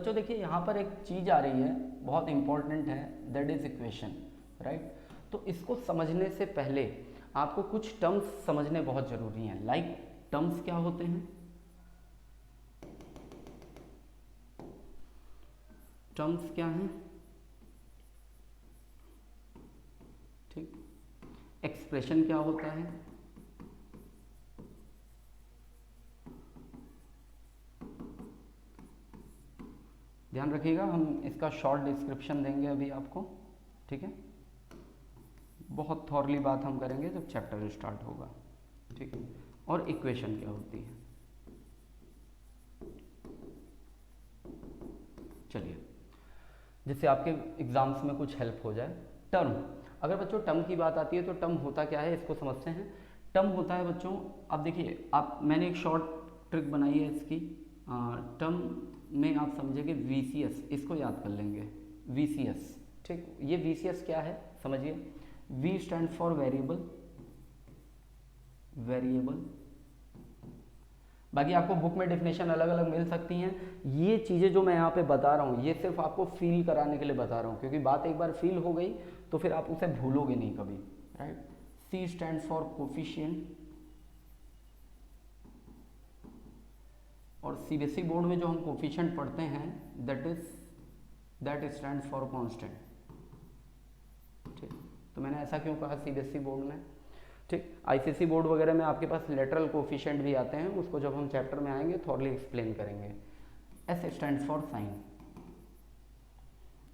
बच्चों देखिए यहाँ पर एक चीज़ आ रही है, बहुत इंपॉर्टेंट है, दैट इज इक्वेशन, राइट। तो इसको समझने से पहले आपको कुछ टर्म्स समझने बहुत ज़रूरी हैं। लाइक टर्म्स क्या होते हैं? टर्म्स क्या हैं? ठीक। एक्सप्रेशन क्या होता है? ध्यान रखिएगा, हम इसका शॉर्ट डिस्क्रिप्शन देंगे अभी आपको, ठीक है। बहुत थॉरली बात हम करेंगे जब चैप्टर स्टार्ट होगा, ठीक है। और इक्वेशन क्या होती है? चलिए, जिससे आपके एग्जाम्स में कुछ हेल्प हो जाए। टर्म, अगर बच्चों टर्म की बात आती है तो टर्म होता क्या है इसको समझते हैं। टर्म होता है बच्चों, अब देखिए आप, मैंने एक शॉर्ट ट्रिक बनाई है इसकी। टर्म में आप समझेंगे VCS, इसको याद कर लेंगे VCS, ठीक। ये VCS क्या है समझिए। V stand for variable, variable. बाकी आपको बुक में डेफिनेशन अलग अलग मिल सकती हैं। ये चीज़ें जो मैं यहाँ पे बता रहा हूँ ये सिर्फ आपको फील कराने के लिए बता रहा हूँ, क्योंकि बात एक बार फील हो गई तो फिर आप उसे भूलोगे नहीं कभी, right. C stand for coefficient, और CBSE बोर्ड में जो हम कोफिशिएंट पढ़ते हैं दैट स्टैंड फॉर कांस्टेंट, ठीक। तो मैंने ऐसा क्यों कहा CBSE बोर्ड में, ठीक। ICSE बोर्ड वगैरह में आपके पास लेटरल कोफिशिएंट भी आते हैं, उसको जब हम चैप्टर में आएंगे थॉरली एक्सप्लेन करेंगे। S stand for sign,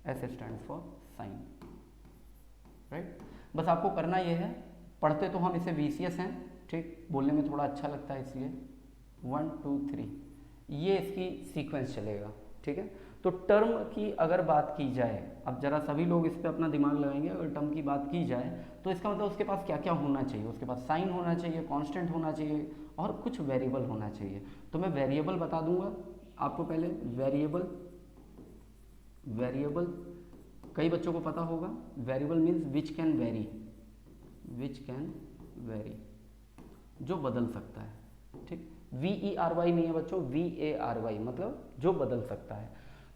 S stand for sign, right. बस आपको करना ये है, पढ़ते तो हम इसे VCS हैं, ठीक, बोलने में थोड़ा अच्छा लगता है इसलिए 1 2 3 ये इसकी सीक्वेंस चलेगा, ठीक है। तो टर्म की अगर बात की जाए, अब जरा सभी लोग इस पर अपना दिमाग लगाएंगे, अगर टर्म की बात की जाए तो इसका मतलब उसके पास क्या क्या होना चाहिए। उसके पास साइन होना चाहिए, कांस्टेंट होना चाहिए और कुछ वेरिएबल होना चाहिए। तो मैं वेरिएबल बता दूंगा आपको पहले। वेरिएबल, वेरिएबल कई बच्चों को पता होगा, variable means which can very, which can very, जो बदल सकता है, ठीक। VERY नहीं है बच्चों, VARY मतलब जो बदल सकता है।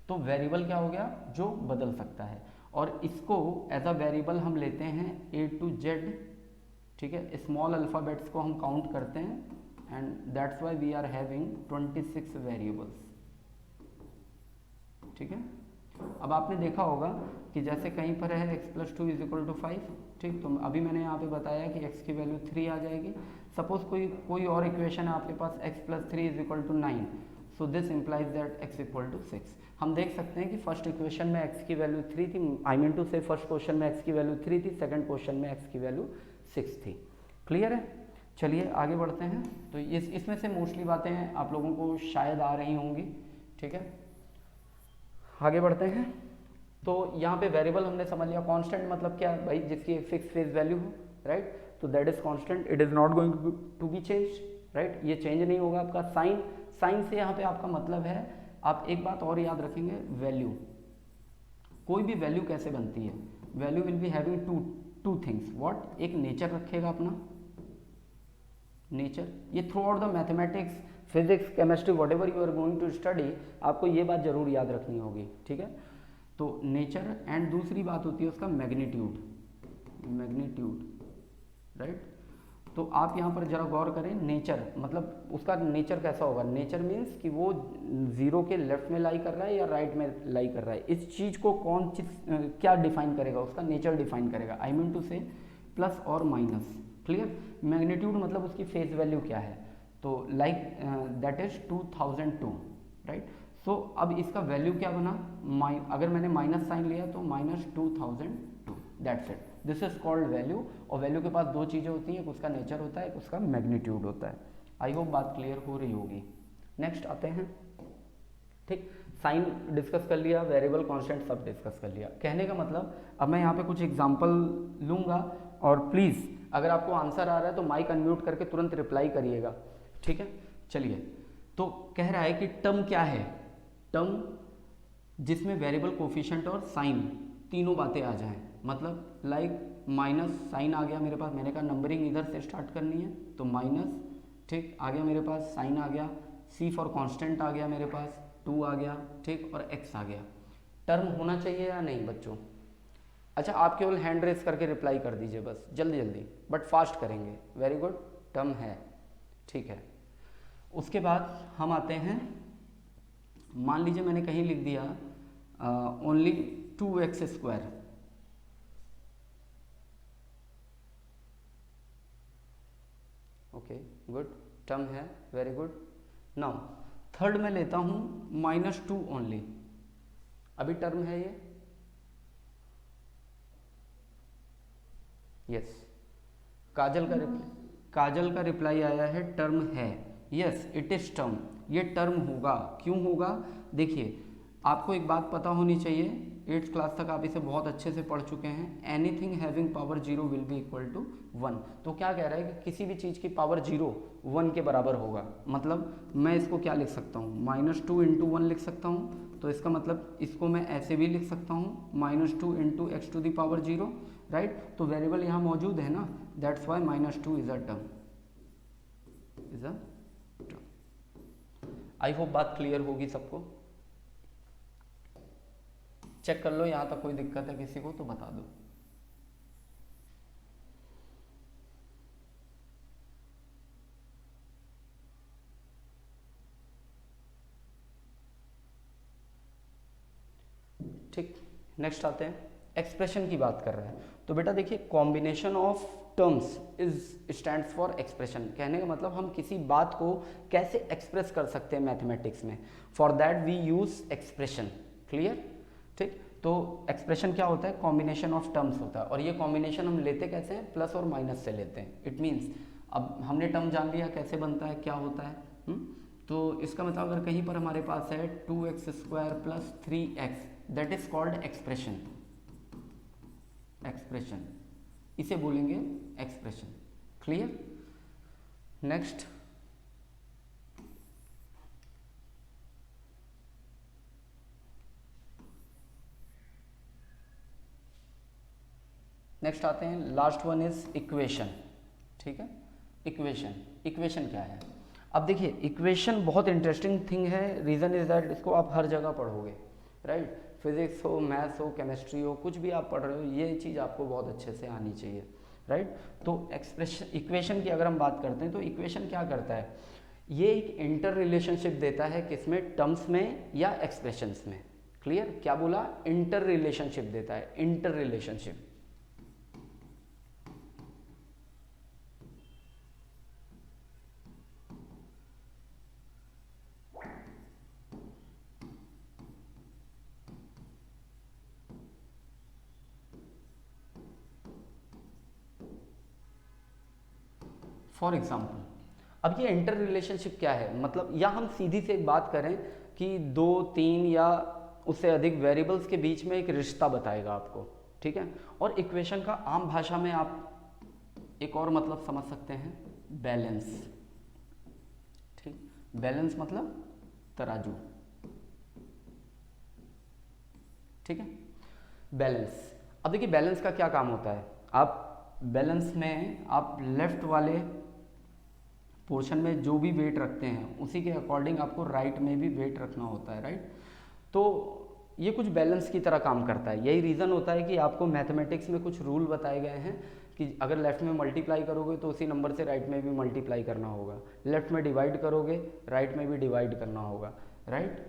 तो वेरिएबल क्या हो गया? जो बदल सकता है। और इसको एज अ वेरिएबल हम लेते हैं A to Z, ठीक है। स्मॉल अल्फ़ाबेट्स को हम काउंट करते हैं and that's why we are having 26 variables, ठीक है। अब आपने देखा होगा कि जैसे कहीं पर है x+2 = 5, ठीक। तो अभी मैंने यहाँ पे बताया कि x की वैल्यू 3 आ जाएगी। सपोज कोई और इक्वेशन है आपके पास, x+3 = 9, so this implies that x = 6। हम देख सकते हैं कि फर्स्ट इक्वेशन में x की वैल्यू 3 थी, आई मीन टू से फर्स्ट क्वेश्चन में x की वैल्यू 3 थी, सेकंड क्वेश्चन में x की वैल्यू 6 थी। क्लियर है? चलिए आगे बढ़ते हैं। तो इसमें से मोस्टली बातें आप लोगों को शायद आ रही होंगी, ठीक है। आगे बढ़ते हैं। तो यहाँ पे वेरिएबल हमने समझ लिया। कांस्टेंट मतलब क्या है भाई? जिसकी एक फिक्स फेज वैल्यू हो, राइट। तो that is constant, it is not going to be change, right. ये चेंज नहीं होगा। आपका साइन, साइन से यहाँ पे आपका मतलब है, आप एक बात और याद रखेंगे, वैल्यू। कोई भी वैल्यू कैसे बनती है? Value will be having two things. What? एक नेचर रखेगा अपना, नेचर। ये throughout the mathematics, physics, chemistry, whatever you are going to study, आपको ये बात जरूर याद रखनी होगी, ठीक है। तो नेचर, एंड दूसरी बात होती है उसका मैग्नीट्यूड, मैग्नीट्यूड, राइट। तो आप यहाँ पर जरा गौर करें, नेचर मतलब उसका नेचर कैसा होगा? नेचर मीन्स कि वो जीरो के लेफ्ट में लाई कर रहा है या राइट में लाई कर रहा है। इस चीज़ को कौन चीज क्या डिफाइन करेगा? उसका नेचर डिफाइन करेगा। आई मीन टू से प्लस और माइनस, क्लियर। मैग्नीट्यूड मतलब उसकी फेस वैल्यू क्या है? तो लाइक दैट इज 2002, राइट। सो अब इसका वैल्यू क्या बना? अगर मैंने माइनस साइन लिया तो -2002, that's it, this is called value. और वैल्यू के पास दो चीज़ें होती हैं, एक उसका नेचर होता है, एक उसका मैग्नीट्यूड होता है। आई होप बात क्लियर हो रही होगी। नेक्स्ट आते हैं, ठीक। साइन डिस्कस कर लिया, वेरिएबल, कांस्टेंट सब डिस्कस कर लिया। कहने का मतलब, अब मैं यहाँ पे कुछ एग्जांपल लूँगा और प्लीज़ अगर आपको आंसर आ रहा है तो माइक अनम्यूट करके तुरंत रिप्लाई करिएगा, ठीक है। चलिए, तो कह रहा है कि टर्म क्या है? टर्म जिसमें वेरिएबल, कोफिशिएंट और साइन तीनों बातें आ जाएं। मतलब लाइक माइनस साइन आ गया मेरे पास, मैंने कहा नंबरिंग इधर से स्टार्ट करनी है तो माइनस, ठीक। आ गया मेरे पास साइन आ गया, C फॉर कांस्टेंट आ गया मेरे पास, 2 आ गया, ठीक, और x आ गया। टर्म होना चाहिए या नहीं बच्चों? अच्छा, आप केवल हैंड रेस करके रिप्लाई कर दीजिए बस, जल्दी जल्दी, बट फास्ट करेंगे। वेरी गुड, टर्म है, ठीक है। उसके बाद हम आते हैं, मान लीजिए मैंने कहीं लिख दिया only 2x², okay good, term है, वेरी गुड। नाउ थर्ड में लेता हूँ -2 ओनली, अभी टर्म है ये? यस, काजल का रिप्लाई आया है टर्म है। यस इट इज टर्म, ये टर्म होगा। क्यों होगा? देखिए, आपको एक बात पता होनी चाहिए, 8th क्लास तक आप इसे बहुत अच्छे से पढ़ चुके हैं, anything having power 0 will be equal to 1। तो क्या कह रहा है कि किसी भी चीज़ की पावर 0 1 के बराबर होगा। मतलब मैं इसको क्या लिख सकता हूँ, -2 × 1 लिख सकता हूँ। तो इसका मतलब इसको मैं ऐसे भी लिख सकता हूँ, -2 × x⁻0, राइट। तो वेरिएबल यहाँ मौजूद है ना, that's why -2 is a term, I hope बात क्लियर होगी सबको। चेक कर लो, यहाँ तक कोई दिक्कत है किसी को तो बता दो। ठीक, नेक्स्ट आते हैं, एक्सप्रेशन की बात कर रहे हैं। तो बेटा देखिए, combination of terms is stands for expression. कहने का मतलब हम किसी बात को कैसे एक्सप्रेस कर सकते हैं मैथमेटिक्स में, for that we use expression. Clear? ठीक, तो एक्सप्रेशन क्या होता है? कॉम्बिनेशन ऑफ टर्म्स होता है, और ये कॉम्बिनेशन हम लेते कैसे हैं? प्लस और माइनस से लेते हैं। इट मीन्स अब हमने टर्म जान लिया कैसे बनता है, क्या होता है। तो इसका मतलब अगर कहीं पर हमारे पास है 2x² + 3x, that is called expression. Expression इसे बोलेंगे एक्सप्रेशन। क्लियर? नेक्स्ट, नेक्स्ट आते हैं, लास्ट वन इज इक्वेशन। ठीक है, इक्वेशन। इक्वेशन क्या है? अब देखिए, इक्वेशन बहुत इंटरेस्टिंग थिंग है। रीज़न इज दैट इसको आप हर जगह पढ़ोगे, राइट। फिजिक्स हो, मैथ्स हो, केमिस्ट्री हो, कुछ भी आप पढ़ रहे हो, ये चीज़ आपको बहुत अच्छे से आनी चाहिए, राइट। तो एक्सप्रेशन, इक्वेशन की अगर हम बात करते हैं तो इक्वेशन क्या करता है? ये एक इंटर रिलेशनशिप देता है, किसमें? टर्म्स में या एक्सप्रेशंस में। क्लियर? क्या बोला? इंटर रिलेशनशिप देता है, इंटर रिलेशनशिप। फॉर एग्जाम्पल, अब ये इंटर रिलेशनशिप क्या है? मतलब या हम सीधी से एक बात करें कि 2, 3 या उससे अधिक वेरिएबल्स के बीच में एक रिश्ता बताएगा आपको, ठीक है। और इक्वेशन का आम भाषा में आप एक और मतलब समझ सकते हैं, बैलेंस। ठीक, बैलेंस मतलब तराजू। ठीक है, बैलेंस। अब देखिए, बैलेंस का क्या काम होता है? आप बैलेंस में आप लेफ्ट वाले पोर्शन में जो भी वेट रखते हैं उसी के अकॉर्डिंग आपको राइट में भी वेट रखना होता है, राइट। तो ये कुछ बैलेंस की तरह काम करता है। यही रीज़न होता है कि आपको मैथमेटिक्स में कुछ रूल बताए गए हैं कि अगर लेफ्ट में मल्टीप्लाई करोगे तो उसी नंबर से राइट में भी मल्टीप्लाई करना होगा, लेफ्ट में डिवाइड करोगे राइट में भी डिवाइड करना होगा, राइट।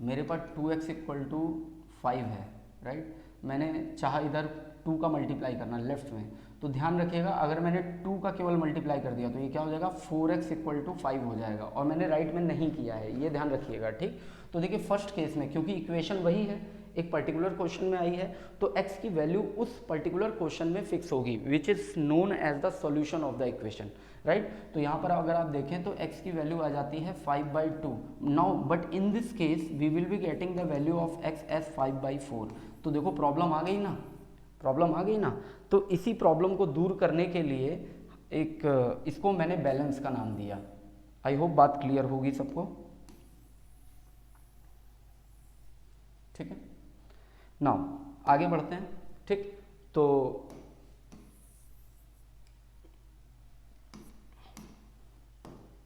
मेरे पास 2x = 5 है, राइट। मैंने चाहा इधर 2 का मल्टीप्लाई करना लेफ्ट में, तो ध्यान रखिएगा अगर मैंने 2 का केवल मल्टीप्लाई कर दिया तो ये क्या हो जाएगा? 4x = 5 हो जाएगा, और मैंने राइट में नहीं किया है, ये ध्यान रखिएगा, ठीक। तो देखिए, फर्स्ट केस में क्योंकि इक्वेशन वही है, एक पर्टिकुलर क्वेश्चन में आई है, तो x की वैल्यू उस पर्टिकुलर क्वेश्चन में फिक्स होगी, which is known as the solution of the equation, right. तो यहाँ पर अगर आप देखें तो x की वैल्यू आ जाती है 5/2। Now but in this case we will be getting the value of x as 5/4। तो देखो, प्रॉब्लम आ गई ना, प्रॉब्लम आ गई ना। तो इसी प्रॉब्लम को दूर करने के लिए एक इसको मैंने बैलेंस का नाम दिया। आई होप बात क्लियर होगी सबको, ठीक है। नाउ आगे बढ़ते हैं, ठीक। तो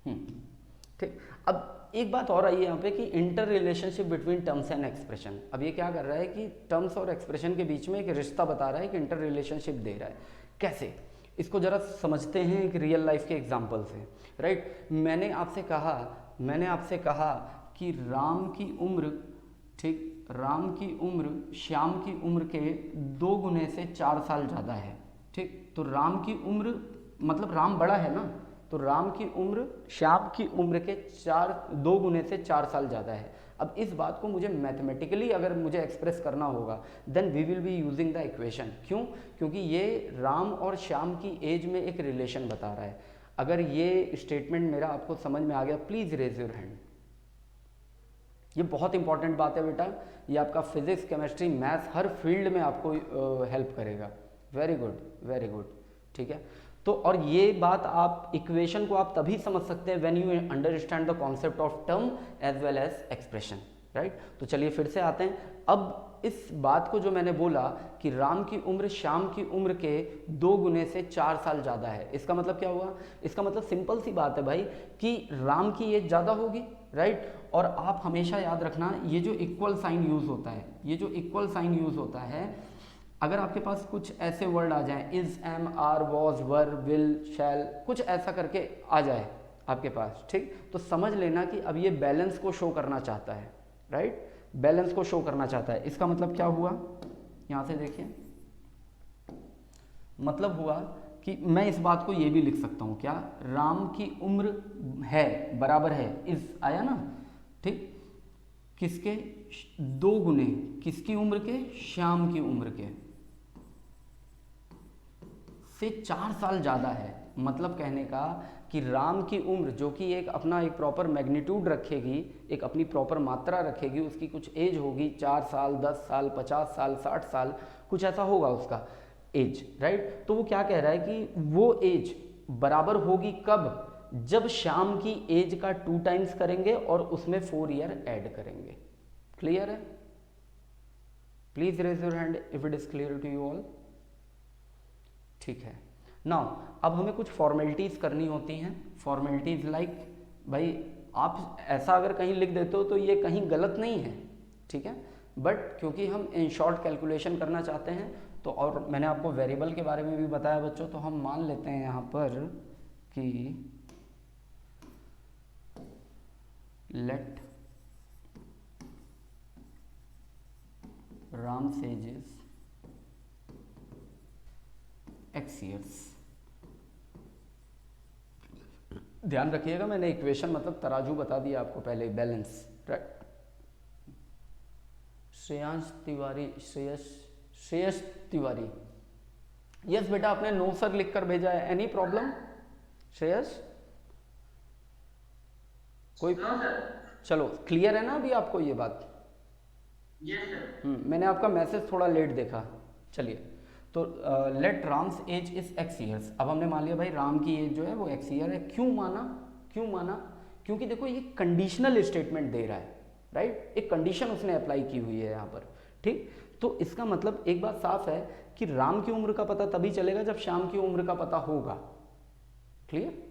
ठीक, अब एक बात और आई है यहाँ पे कि inter relationship between terms and expression. अब ये क्या कर रहा है कि टर्म्स और एक्सप्रेशन के बीच में एक रिश्ता बता रहा है कि इंटर रिलेशनशिप दे रहा है। कैसे, इसको जरा समझते हैं एक रियल लाइफ के एग्जांपल से, राइट। मैंने आपसे कहा कि राम की उम्र, ठीक, राम की उम्र श्याम की उम्र के 2 गुने से 4 साल ज़्यादा है, ठीक। तो राम की उम्र मतलब राम बड़ा है ना, तो राम की उम्र श्याम की उम्र के 2 गुने से 4 साल ज़्यादा है। अब इस बात को मुझे मैथमेटिकली अगर मुझे एक्सप्रेस करना होगा then we will be using the equation. क्यों? क्योंकि ये राम और श्याम की एज में एक रिलेशन बता रहा है। अगर ये स्टेटमेंट मेरा आपको समझ में आ गया, प्लीज़ रेज योर हैंड। ये बहुत इंपॉर्टेंट बात है बेटा, ये आपका फिजिक्स, केमिस्ट्री, मैथ्स हर फील्ड में आपको हेल्प करेगा। वेरी गुड, वेरी गुड, ठीक है। तो और ये बात आप इक्वेशन को आप तभी समझ सकते हैं when you understand the concept of term as well as expression, right. तो चलिए फिर से आते हैं। अब इस बात को जो मैंने बोला कि राम की उम्र श्याम की उम्र के 2 गुने से 4 साल ज़्यादा है, इसका मतलब क्या हुआ? इसका मतलब सिंपल सी बात है भाई कि राम की एज ज़्यादा होगी, राइट। और आप हमेशा याद रखना, ये जो इक्वल साइन यूज़ होता है, ये जो इक्वल साइन यूज़ होता है, अगर आपके पास कुछ ऐसे वर्ड आ जाएं, is, am, are, was, were, will, shall, कुछ ऐसा करके आ जाए आपके पास, ठीक, तो समझ लेना कि अब ये बैलेंस को शो करना चाहता है, राइट, बैलेंस को शो करना चाहता है। इसका मतलब क्या हुआ, यहाँ से देखिए, मतलब हुआ कि मैं इस बात को ये भी लिख सकता हूँ, क्या, राम की उम्र है बराबर है, इज आया ना, ठीक, किसके 2 गुने, किसकी उम्र के, श्याम की उम्र के से 4 साल ज़्यादा है। मतलब कहने का कि राम की उम्र जो कि एक अपना एक प्रॉपर मैग्नीट्यूड रखेगी, एक अपनी प्रॉपर मात्रा रखेगी, उसकी कुछ एज होगी, 4 साल, 10 साल, 50 साल, 60 साल, कुछ ऐसा होगा उसका एज, राइट। तो वो क्या कह रहा है कि वो एज बराबर होगी कब, जब श्याम की एज का 2 टाइम्स करेंगे और उसमें 4 ईयर ऐड करेंगे। क्लियर है? Please raise your hand if it is clear to you all. ठीक है। नाउ अब हमें कुछ फॉर्मेलिटीज करनी होती हैं। फॉर्मेलिटीज लाइक, भाई आप ऐसा अगर कहीं लिख देते हो तो ये कहीं गलत नहीं है, ठीक है, बट क्योंकि हम इन शॉर्ट कैलकुलेशन करना चाहते हैं तो, और मैंने आपको वेरिएबल के बारे में भी बताया बच्चों, तो हम मान लेते हैं यहाँ पर कि let Ram's age is x years। ध्यान रखिएगा मैंने इक्वेशन मतलब तराजू बता दिया आपको पहले, balance, right. Shreyansh Tiwari, Shreyas Tiwari, yes बेटा आपने नो सर लिखकर भेजा है, एनी प्रॉब्लम श्रेयस? कोई चलो क्लियर है ना अभी आपको ये बात? Yes sir. मैंने आपका मैसेज थोड़ा लेट देखा। चलिए, तो let Ram's age is x years. अब हमने मान लिया भाई राम की एज जो है वो x ईयर है। क्यों माना? क्योंकि देखो ये कंडीशनल स्टेटमेंट दे रहा है, राइट, एक कंडीशन उसने अप्लाई की हुई है यहाँ पर, ठीक। तो इसका मतलब एक बात साफ है कि राम की उम्र का पता तभी चलेगा जब श्याम की उम्र का पता होगा। क्लियर?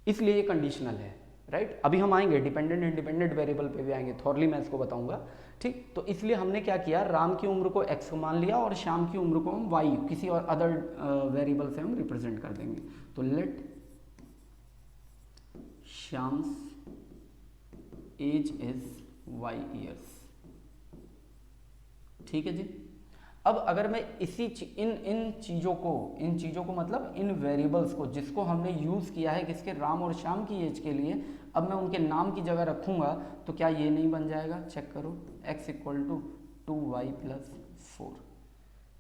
इसलिए ये कंडीशनल है, राइट। अभी हम आएंगे डिपेंडेंट इंडिपेंडेंट वेरिएबल पे भी आएंगे, थॉरली मैं इसको बताऊंगा, ठीक। तो इसलिए हमने क्या किया, राम की उम्र को x मान लिया और श्याम की उम्र को हम y किसी और अदर वेरिएबल से हम रिप्रेजेंट कर देंगे। तो let Shyam's age is y years, ठीक है जी। अब अगर मैं इन चीज़ों को मतलब इन वेरिएबल्स को जिसको हमने यूज़ किया है किसके, राम और श्याम की एज के लिए, अब मैं उनके नाम की जगह रखूंगा तो क्या ये नहीं बन जाएगा? चेक करो, x equal to 2y plus 4।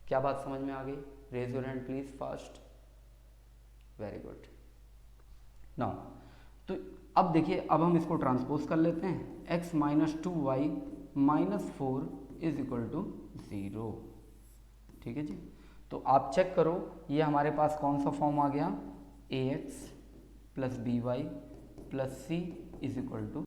क्या बात समझ में आ गई? Raise your hand please fast. Very good. Now तो अब देखिए, अब हम इसको ट्रांसपोज कर लेते हैं, x minus 2y minus 4 is equal to 0, ठीक है जी। तो आप चेक करो, ये हमारे पास कौन सा फॉर्म आ गया, ax plus by plus c is equal to